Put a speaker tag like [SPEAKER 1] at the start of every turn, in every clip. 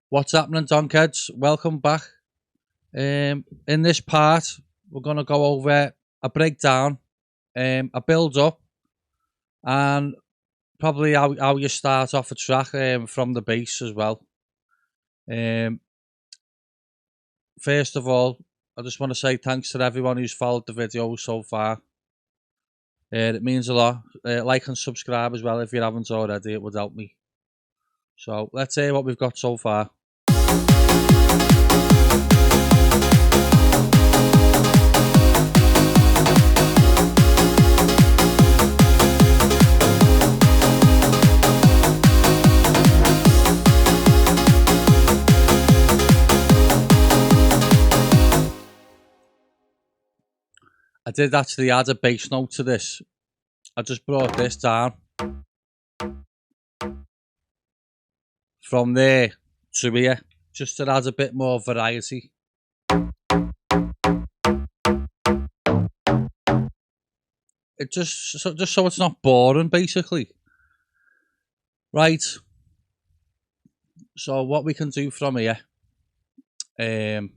[SPEAKER 1] What's happening, Donkheads? Welcome back. In this part, we're going to go over a breakdown, a build up, and probably how you start off a track from the bass as well. First of all, I just want to say thanks to everyone who's followed the video so far. It means a lot. Like and subscribe as well if you haven't already, it would help me. So let's hear what we've got so far. I did actually add a bass note to this. I just brought this down from there to here, just to add a bit more variety. It just so it's not boring, basically. Right. So what we can do from here, we'll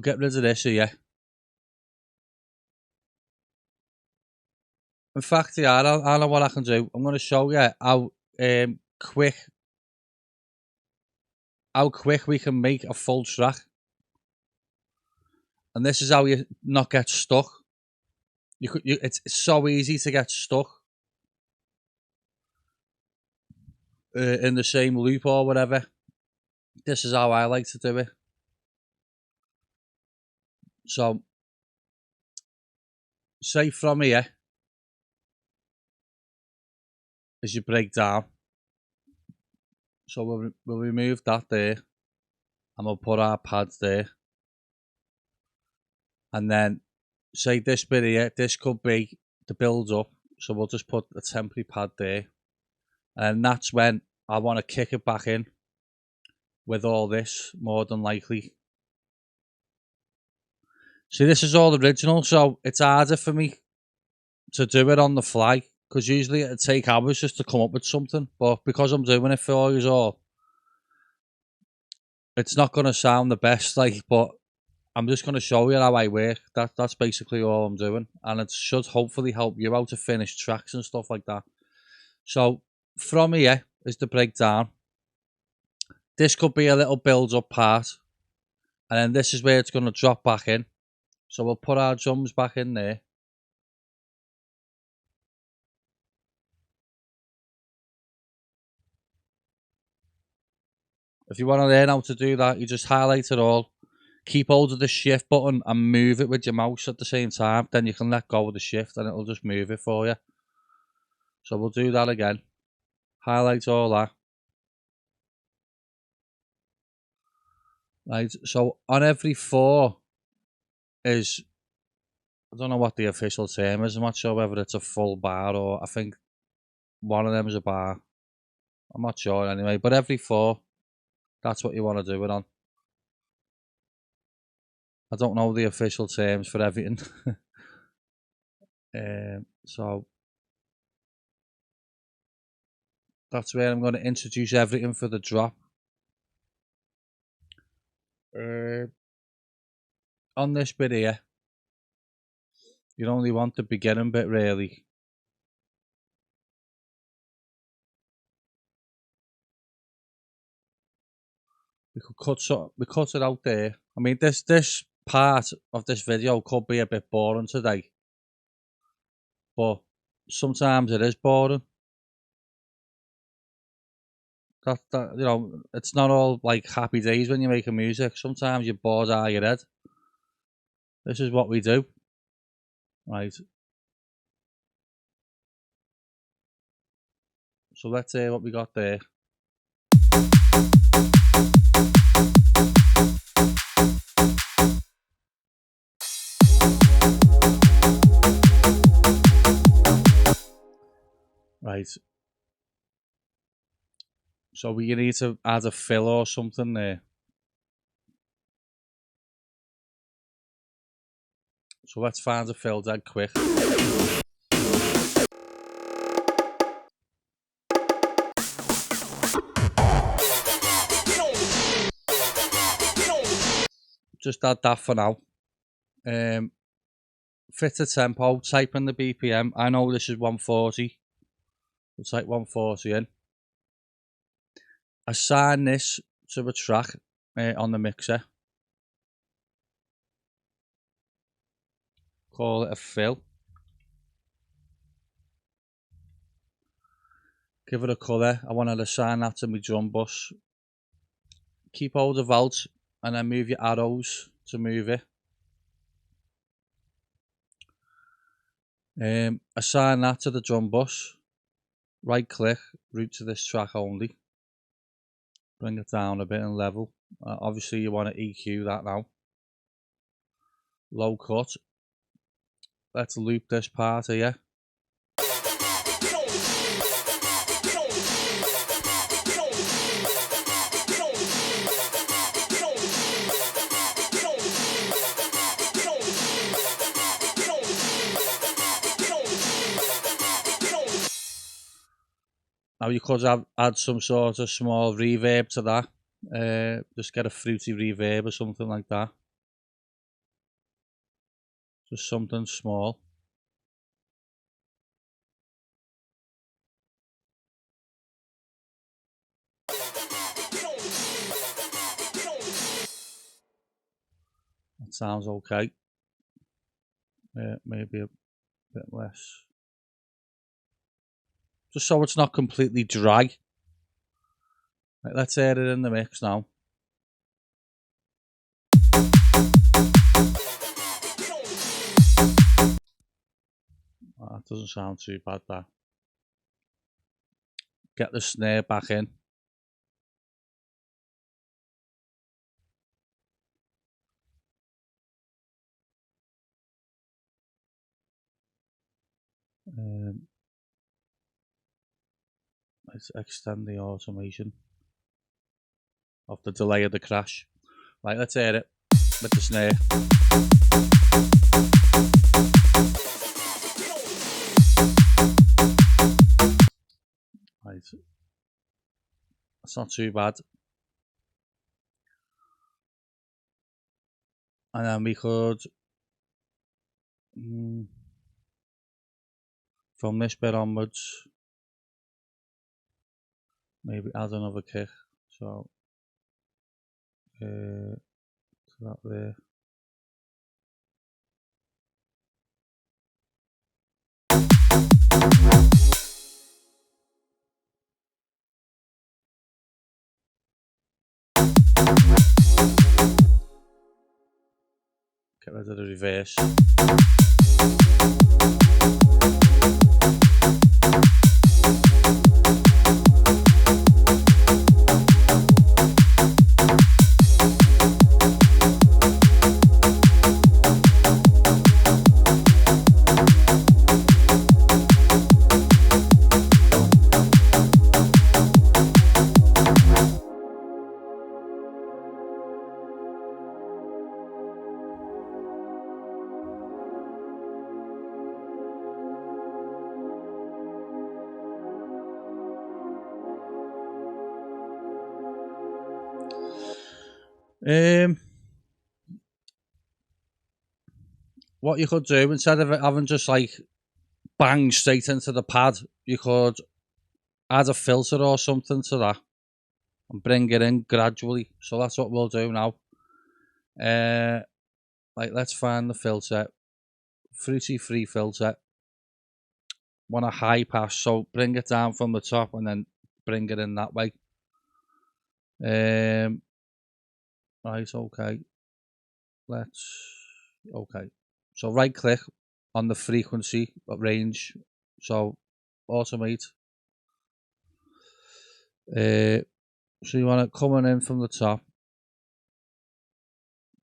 [SPEAKER 1] get rid of this here. In fact, yeah, I know what I can do. I'm going to show you how quick we can make a full track, and this is how you not get stuck. It's so easy to get stuck in the same loop or whatever. This is how I like to do it. So, say from here, as you break down. So we'll remove that there, and we'll put our pads there. And then, say this bit here, this could be the build up. So we'll just put a temporary pad there. And that's when I want to kick it back in with all this, more than likely. See, this is all original, so it's harder for me to do it on the fly, because usually it'd take hours just to come up with something. But because I'm doing it for you all, it's not going to sound the best, like, but I'm just going to show you how I work. That's basically all I'm doing. And it should hopefully help you out to finish tracks and stuff like that. So from here is the breakdown. This could be a little build-up part. And then this is where it's going to drop back in. So we'll put our drums back in there. If you want to learn how to do that, you just highlight it all. Keep hold of the shift button and move it with your mouse at the same time. Then you can let go of the shift and it'll just move it for you. So we'll do that again. Highlight all that. Right, so on every 4 is, I don't know what the official term is. I'm not sure whether it's a full bar or I think one of them is a bar. I'm not sure anyway, but every 4, that's what you want to do it on. I don't know the official terms for everything. So that's where I'm going to introduce everything for the drop. On this bit here, you only want the beginning bit really. We cut it out there. I mean, this part of this video could be a bit boring today, but sometimes it is boring. That you know, it's not all like happy days when you're making music. Sometimes you're bored out of your head. This is what we do, right? So let's see what we got there. Right. So we need to add a fill or something there. So let's find a fill dead quick. just add that for now. Fit the tempo, type in the BPM. I know this is 140. We'll type 140 in. Assign this to a track on the mixer. Call it a fill. Give it a colour. I want to assign that to my drum bus. Keep hold of Alt and then move your arrows to move it. Assign that to the drum bus. Right click, route to this track only. Bring it down a bit and level. Obviously you want to EQ that now. Low cut. Let's loop this part here. Now you could add some sort of small reverb to that. Just get a fruity reverb or something like that. Just something small. That sounds okay. Maybe a bit less. Just so it's not completely dry. Right, let's add it in the mix now. That doesn't sound too bad, that. Get the snare back in. Let's extend the automation of the delay of the crash. Right, let's hear it with the snare. Right, that's not too bad. And then we could, from this bit onwards, maybe add another kick. So, to that there. Get rid of the reverse. What you could do, instead of having just like bang straight into the pad, you could add a filter or something to that and bring it in gradually. So that's what we'll do now. Like, let's find the filter, fruity free filter. Want a high pass, so bring it down from the top and then bring it in that way. Right, okay. Okay. So right click on the frequency range. So automate. So you want it coming in from the top.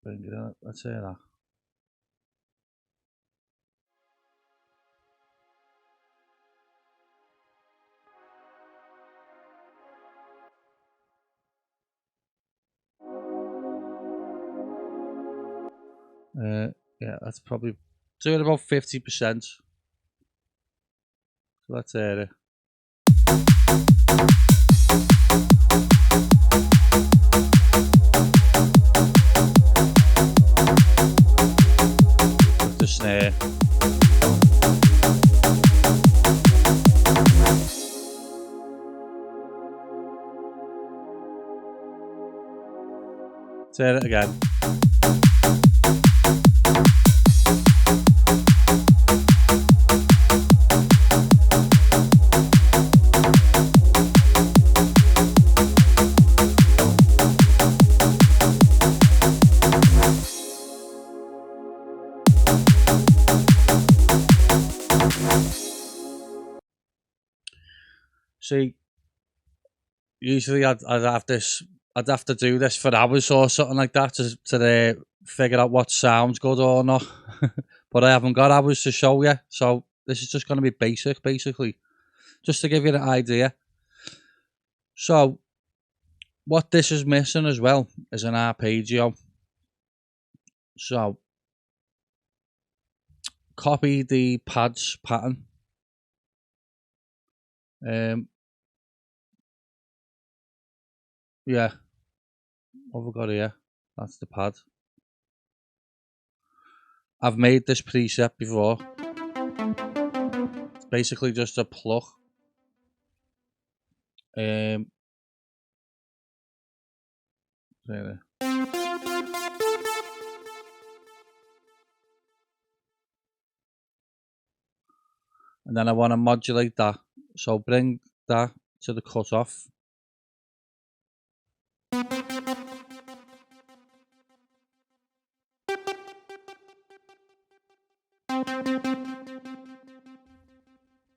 [SPEAKER 1] Bring it in. Let's hear that. Yeah, that's probably doing about 50%. So let's hear it. Let's hear it again. See, usually I'd have to do this for hours or something like that to figure out what sounds good or not. But I haven't got hours to show you, so this is just going to be basic, basically, just to give you an idea. So, what this is missing as well is an arpeggio. So, copy the pads pattern. Yeah, what have we got here? That's the pad. I've made this preset before. It's basically just a plug. There. And then I want to modulate that. So bring that to the cutoff.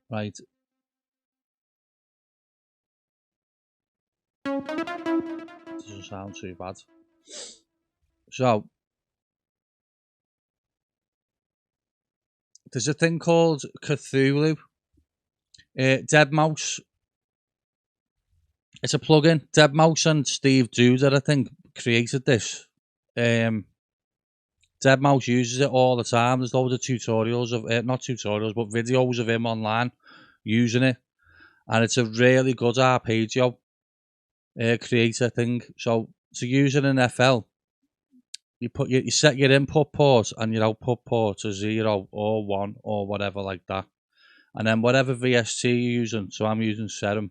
[SPEAKER 1] Right. Doesn't sound too bad. So there's a thing called Cthulhu. Deadmau5. It's a plugin. Deadmau5 and Steve Duder, I think, created this. Deadmau5 uses it all the time. There's loads of tutorials of not tutorials, but videos of him online using it, and it's a really good arpeggio creator thing. So to use it in FL, you set your input port and your output port to 0 or 1 or whatever like that, and then whatever VST you're using. So I'm using 7.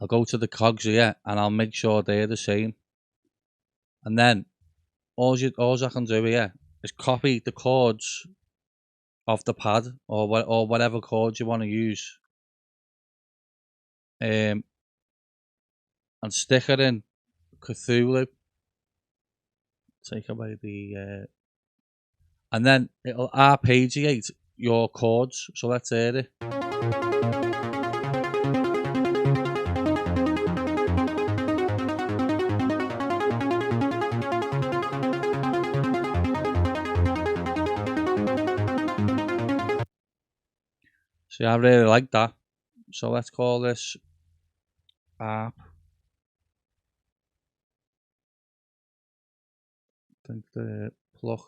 [SPEAKER 1] I'll go to the cogs here and I'll make sure they're the same, and then all I can do here is copy the chords off the pad or whatever chords you want to use, and stick it in Cthulhu. Take away the and then it'll arpeggiate your chords. So let's hear it. See, I really like that. So let's call this arp. I think the plug.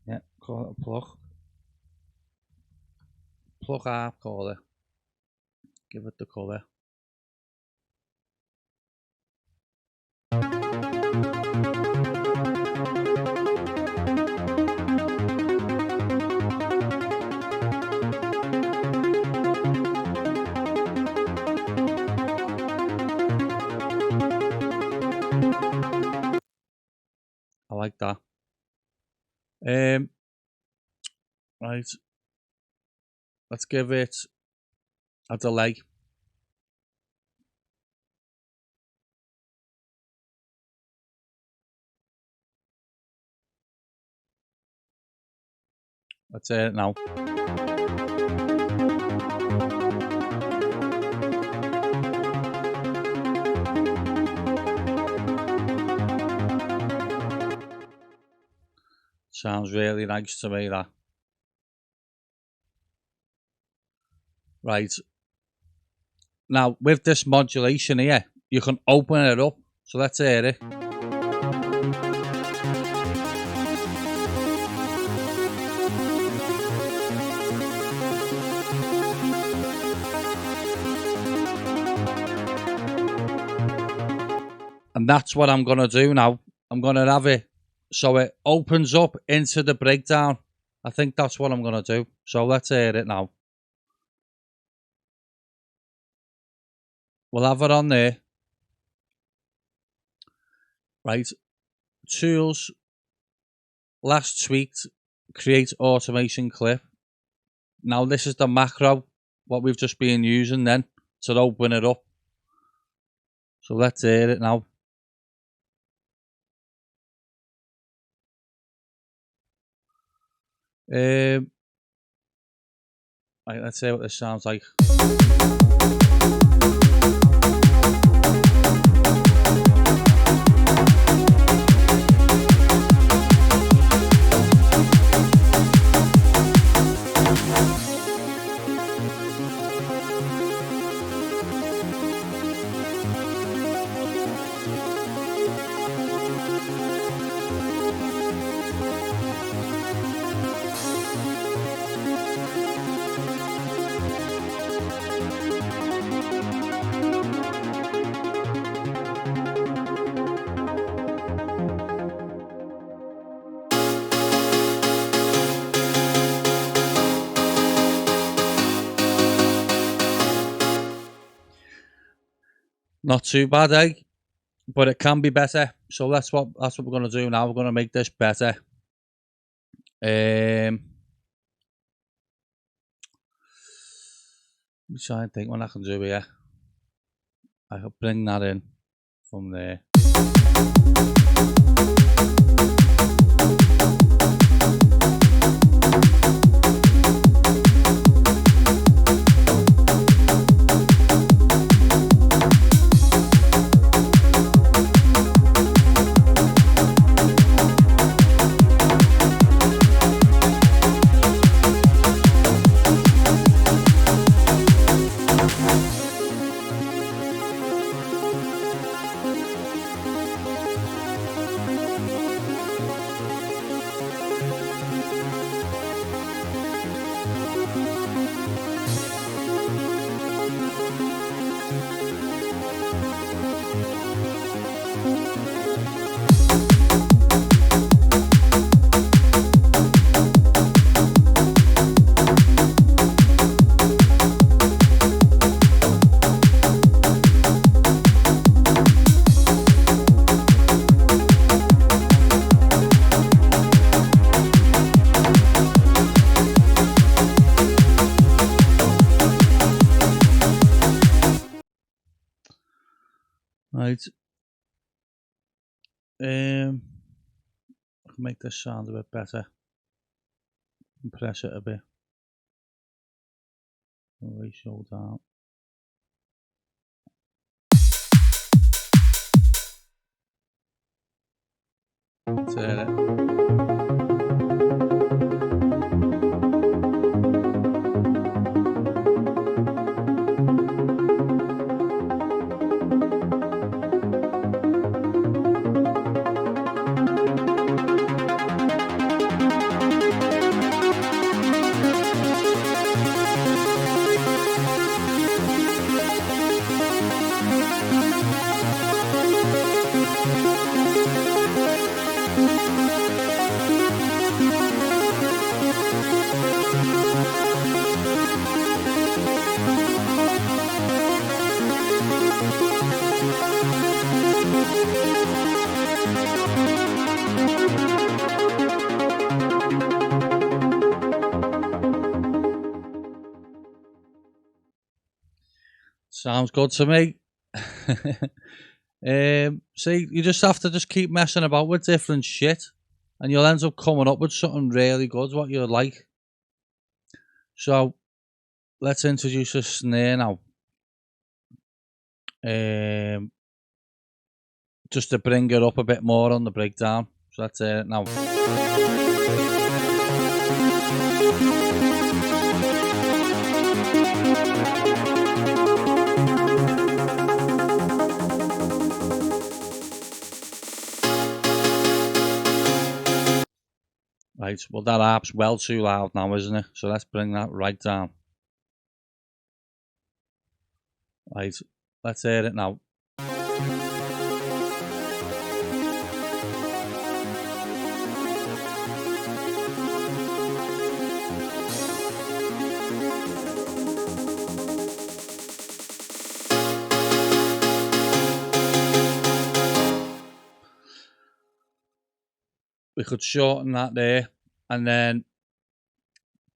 [SPEAKER 1] Yeah, call it a plug. Plug arp, call it. Give it the colour. I like that. Right. Let's give it a delay. Let's hear it now. Sounds really nice to me, that. Right. Now, with this modulation here, you can open it up. So let's hear it. And that's what I'm going to do now. I'm going to have it so it opens up into the breakdown. I think that's what I'm going to do. So let's hear it now. we'll have it on there. Right, tools, last tweaked, create automation clip. Now this is the macro, what we've just been using then to open it up. So let's hear it now. Right, let's see what this sounds like. Not too bad, eh? But it can be better. So that's what we're gonna do now. We're gonna make this better. Let me try and think what I can do here. I could bring that in from there. Right. I can make this sound a bit better. Compress it a bit. Ratio down. That's it. Sounds good to me. See, you just have to just keep messing about with different shit, and you'll end up coming up with something really good, what you like. So, let's introduce a snare now. Just to bring it up a bit more on the breakdown. So that's it now. Right, well that harp's well too loud now, isn't it? So let's bring that right down. Right, let's hear it now. we could shorten that there, and then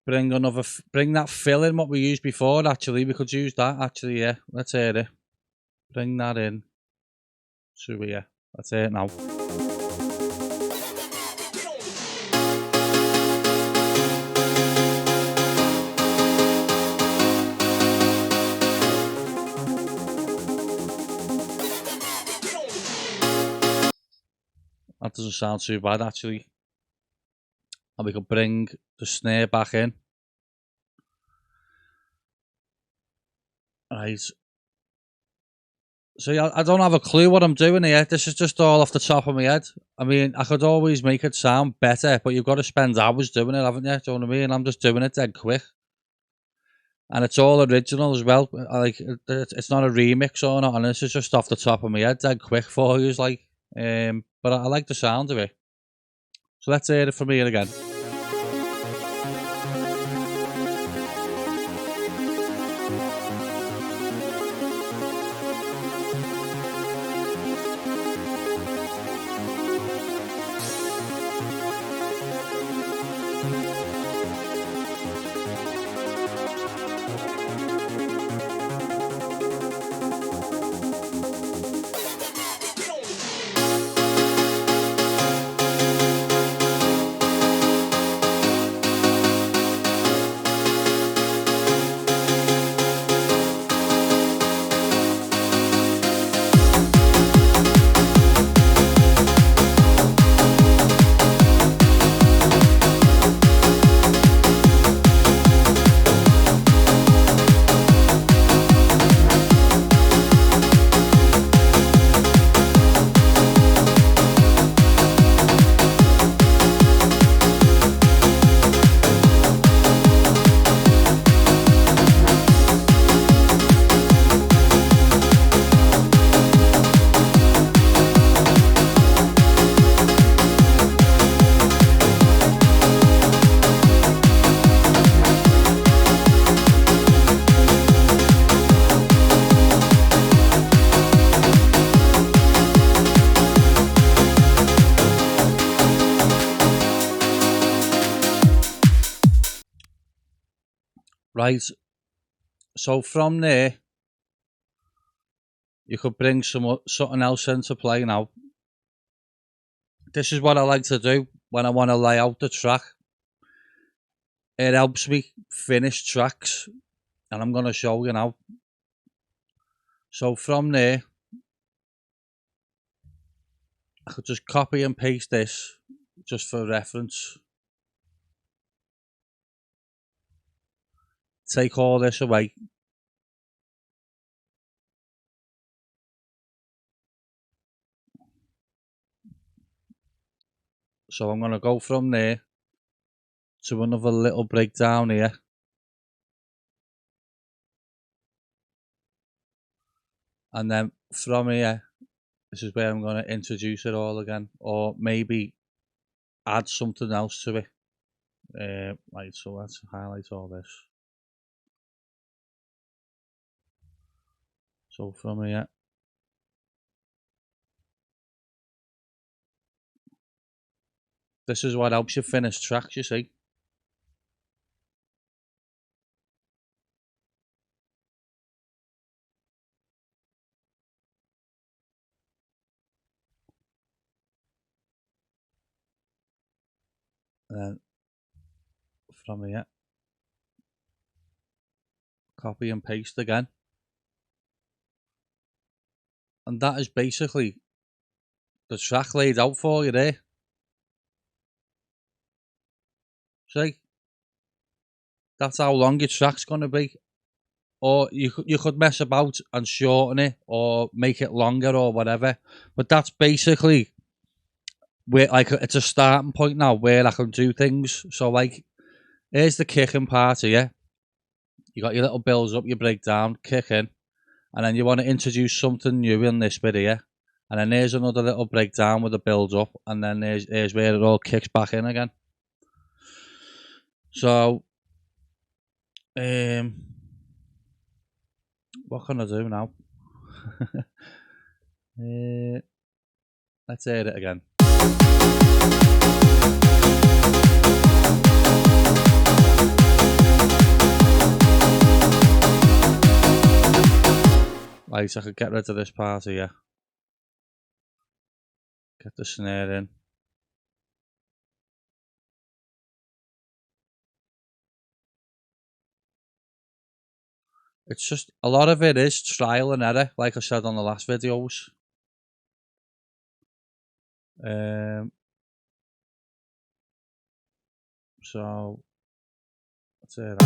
[SPEAKER 1] bring that fill in what we used before. Actually, we could use that. Actually, yeah. Let's hear it. Bring that in to here. Let's hear it now. That doesn't sound too bad actually. And we could bring the snare back in. Right. So yeah, I don't have a clue what I'm doing here. This is just all off the top of my head. I mean, I could always make it sound better, but you've got to spend hours doing it, haven't you? Do you know what I mean? I'm just doing it dead quick. And it's all original as well. Like, it's not a remix or not, and this is just off the top of my head, dead quick for you. Like, but I like the sound of it. So let's hear it from here again. Right, so from there, you could bring something else into play now. This is what I like to do when I want to lay out the track. It helps me finish tracks, and I'm going to show you now. So from there, I could just copy and paste this just for reference. Take all this away. So I'm going to go from there to another little breakdown here. And then from here, this is where I'm going to introduce it all again, or maybe add something else to it. Right, so let's highlight all this. So from here, this is what helps you finish tracks, you see. And then from here, copy and paste again. And that is basically the track laid out for you there. See? That's how long your track's going to be. Or you could mess about and shorten it or make it longer or whatever. But that's basically where, like, it's a starting point now where I can do things. So, like, here's the kicking part here. You got your little builds up, your breakdown, kick in. And then you want to introduce something new in this bit here. And then there's another little breakdown with the build up. And then there's where it all kicks back in again. So, what can I do now? Let's hear it again. Right, so I could get rid of this part here. Get the snare in. It's just, a lot of it is trial and error, like I said on the last videos. So, that's it.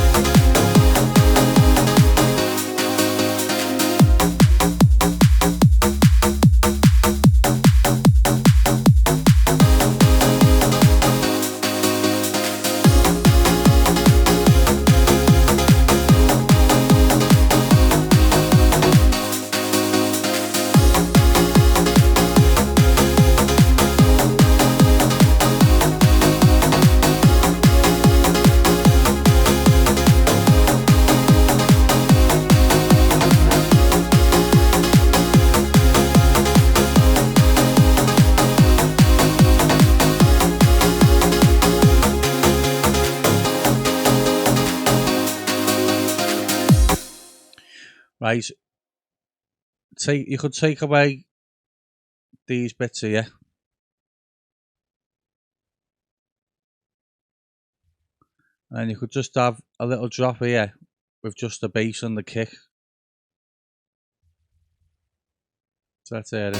[SPEAKER 1] Right, you could take away these bits here. And you could just have a little drop here with just the bass and the kick. So that's it.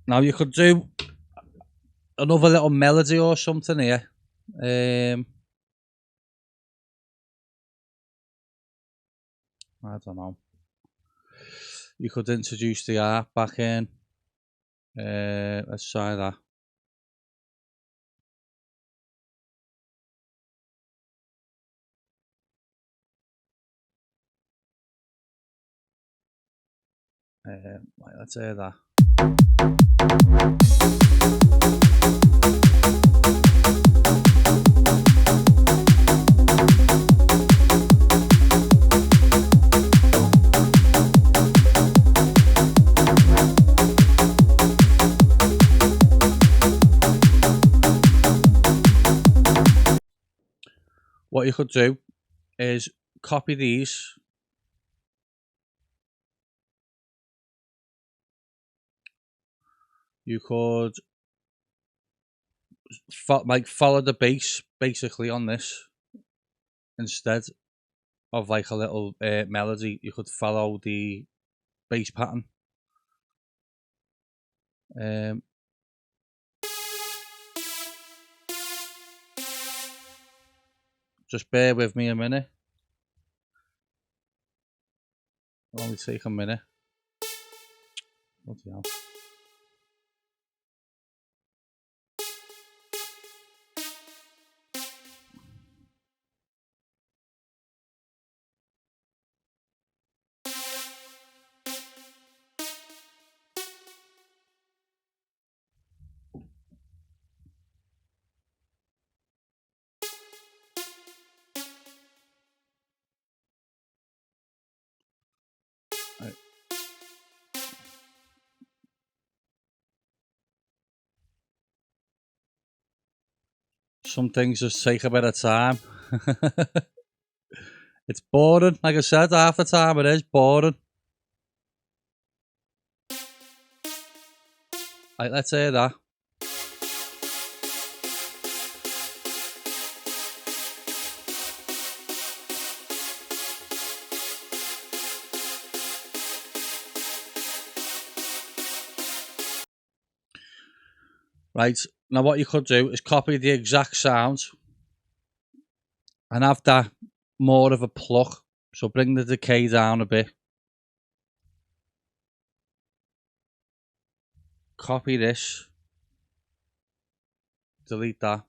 [SPEAKER 1] Now you could do another little melody or something here. I don't know. You could introduce the harp back in. Let's try that. Right, let's hear that. What you could do is copy these. You could follow the bass basically on this instead of like a little melody. You could follow the bass pattern. Just bear with me a minute. It'll only take a minute. Bloody hell. Right. Some things just take a bit of time. It's boring. Like I said, half the time it is boring. Right, let's hear that. Right, now what you could do is copy the exact sound and have that more of a pluck. So bring the decay down a bit. Copy this delete that.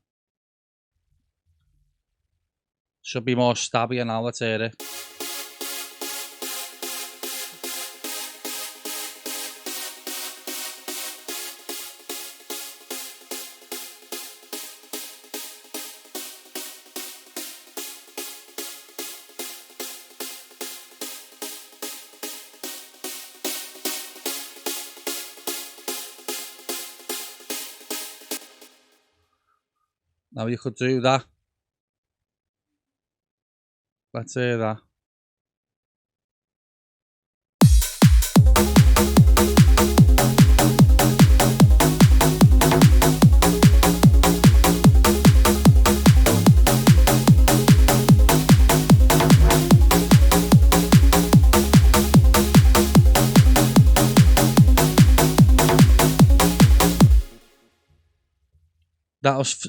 [SPEAKER 1] Should be more stabby now, let's hear it. Now you could do that. Let's hear that.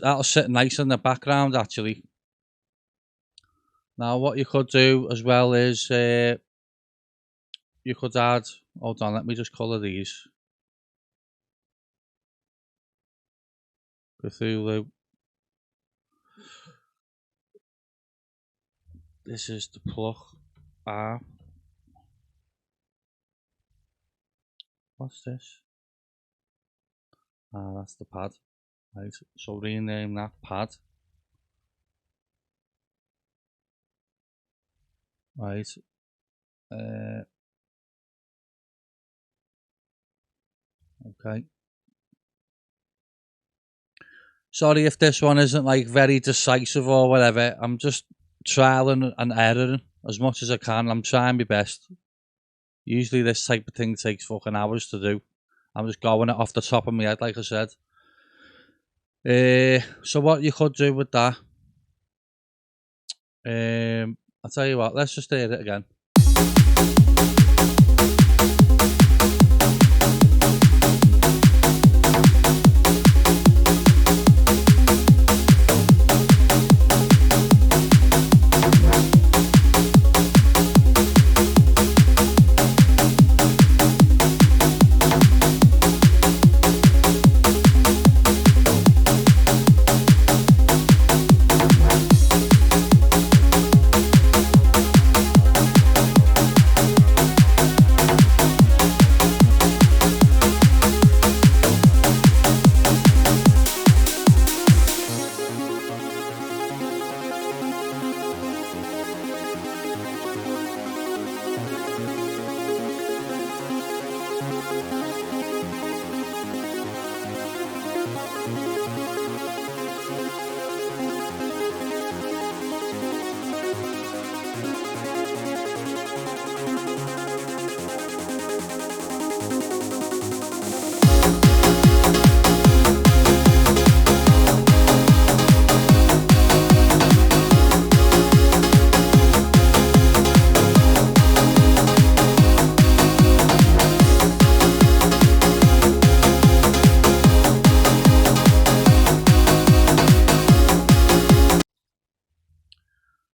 [SPEAKER 1] That'll sit nice in the background actually. Now what you could do as well is you could add, hold on, let me just colour these. Cthulhu. This is the plug R. What's this? Ah, that's the pad. Right, so rename that pad. Right. Okay. Sorry if this one isn't like very decisive or whatever. I'm just trialing and erroring as much as I can. I'm trying my best. Usually this type of thing takes fucking hours to do. I'm just going it off the top of my head, like I said. So what you could do with that, I'll tell you what, let's just hear it again.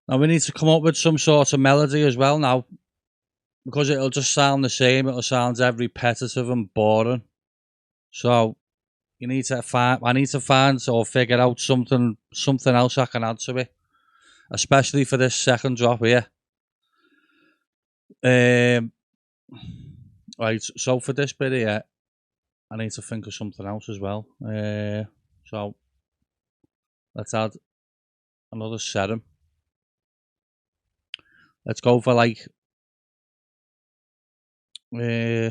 [SPEAKER 1] Now we need to come up with some sort of melody as well now, because it'll just sound the same. It'll sound very repetitive and boring. So you need to I need to find or figure out something else I can add to it, especially for this second drop here. Right, so for this bit here, I need to think of something else as well. So let's add another serum. Let's go for like I'm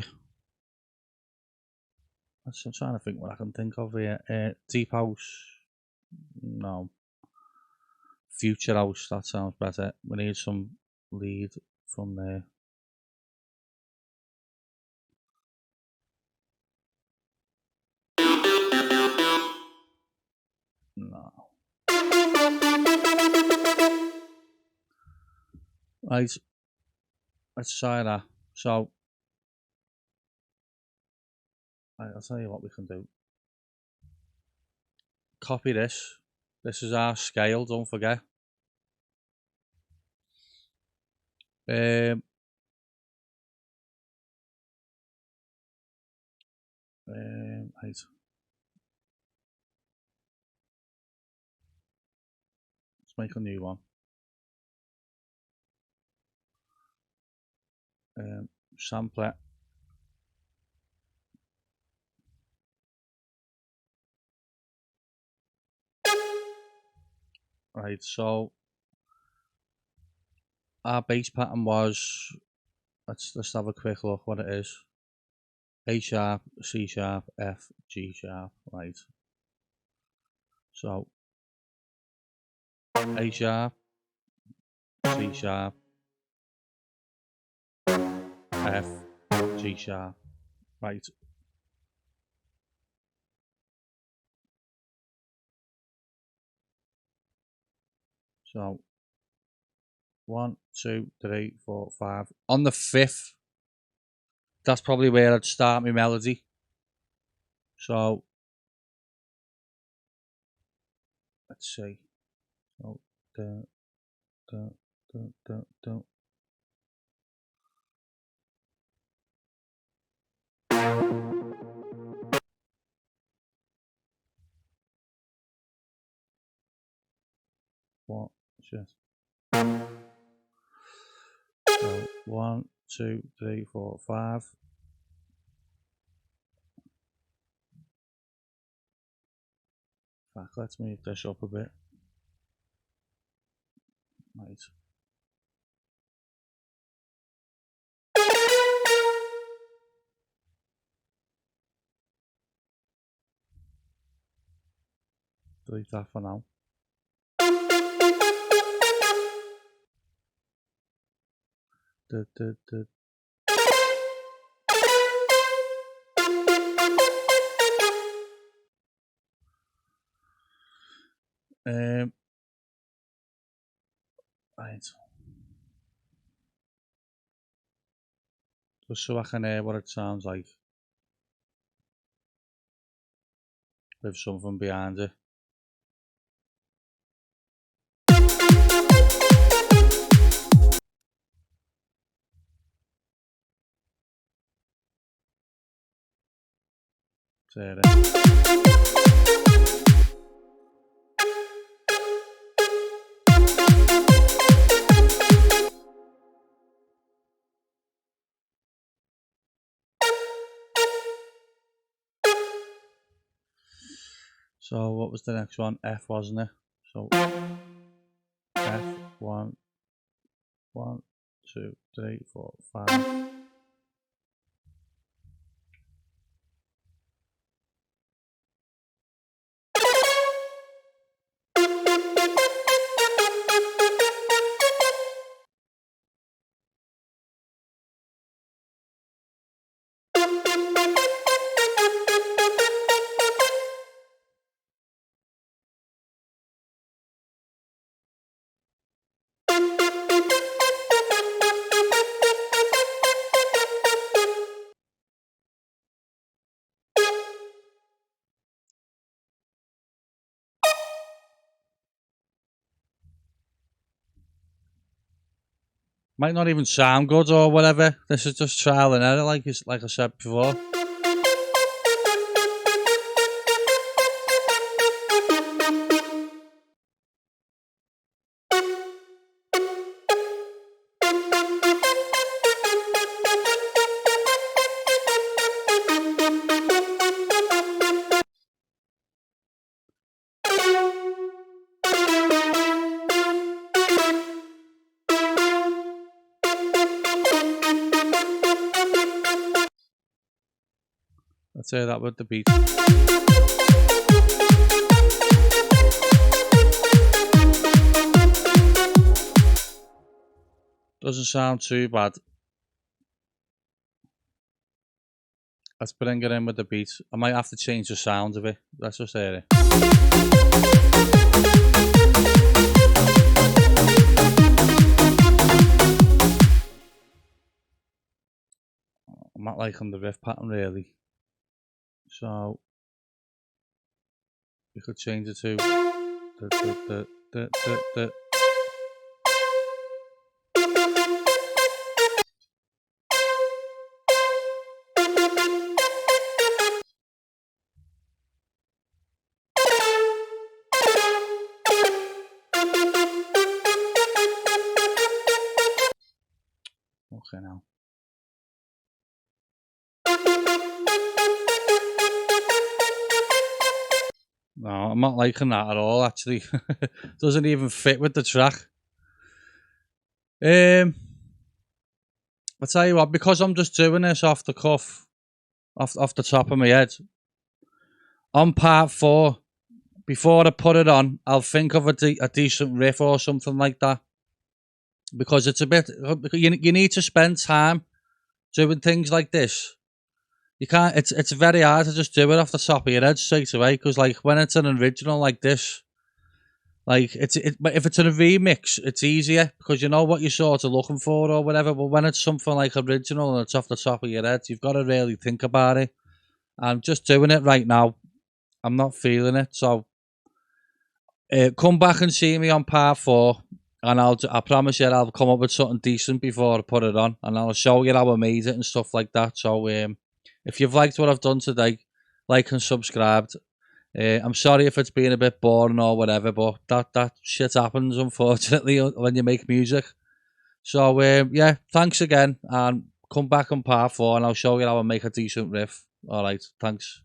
[SPEAKER 1] trying to think what I can think of here. Deep house, no. Future house, that sounds better. We need some lead from there. No. Right, let's try that. So I'll tell you what we can do. Copy this. This is our scale, don't forget. Right. Let's make a new one. Sampler. Right, so our bass pattern was, let's have a quick look what it is. A sharp, C sharp, F, G sharp, right. So A sharp, C sharp, F, G sharp, right. So 1, 2, 3, 4, 5. On the 5th, that's probably where I'd start my melody. So let's see. So da, da, da, da, da. What? Shit. So 1, 2, 3, 4, 5. Fuck, let's move this up a bit. Right. Delete that for now. Da, da, da. Right. Just so I can hear what it sounds like with something behind it. There it is. So what was the next one? F, wasn't it? So F, 1, 1, 2, 3, 4, 5. Might not even sound good or whatever. This is just trial and error, like I said before. Let's hear that with the beat. Doesn't sound too bad. Let's bring it in with the beat. I might have to change the sound of it. Let's just hear it. I'm not liking the riff pattern really. So we could change it to Okay, now. No, I'm not liking that at all, actually. Doesn't even fit with the track. I'll tell you what, because I'm just doing this off the cuff, off the top of my head, on part 4, before I put it on, I'll think of a decent riff or something like that. Because it's a bit, you need to spend time doing things like this. You can't, it's very hard to just do it off the top of your head straight away, because like when it's an original like this, like but if it's in a remix, it's easier because you know what you're sort of looking for or whatever. But when it's something like original and it's off the top of your head, you've got to really think about it. I'm just doing it right now. I'm not feeling it, so come back and see me on part 4, and I promise you I'll come up with something decent before I put it on, and I'll show you how I made it and stuff like that. So if you've liked what I've done today, like and subscribe. I'm sorry if it's been a bit boring or whatever, but that shit happens, unfortunately, when you make music. So, yeah, thanks again, and come back on part 4, and I'll show you how I make a decent riff. Alright, thanks.